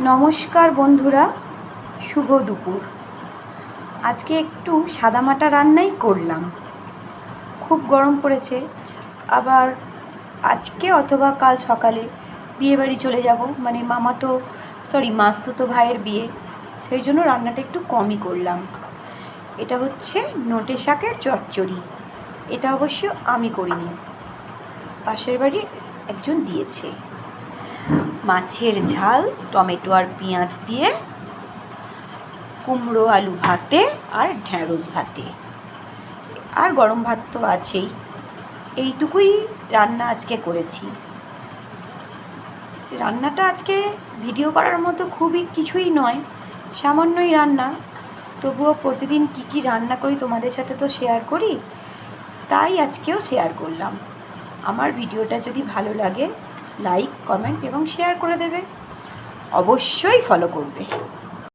নমস্কার বন্ধুরা, শুভ দুপুর। আজকে একটু সাদামাটা রান্নাই করলাম। খুব গরম পড়েছে, আবার আজকে অথবা কাল সকালে বিয়েবাড়ি চলে যাব, মানে মাস্তুতো ভাইয়ের বিয়ে। সেই জন্য রান্নাটা একটু কমই করলাম। এটা হচ্ছে নোটে শাকের চচ্চড়ি। এটা অবশ্য আমি করিনি, পাশের বাড়ির একজন দিয়েছে। মাছের ঝাল, টমেটো আর পেঁয়াজ দিয়ে, কুমড়ো আলু ভাতে আর ঢ্যাঁড়স ভাতে, আর গরম ভাত তো আছেই। এইটুকুই রান্না আজকে করেছি। রান্নাটা আজকে ভিডিও করার মতো খুবই কিছুই নয়, সামান্যই রান্না। তবুও প্রতিদিন কি কি রান্না করি তোমাদের সাথে তো শেয়ার করি, তাই আজকেও শেয়ার করলাম। আমার ভিডিওটা যদি ভালো লাগে লাইক, কমেন্ট এবং শেয়ার করে দেবে। অবশ্যই ফলো করবে।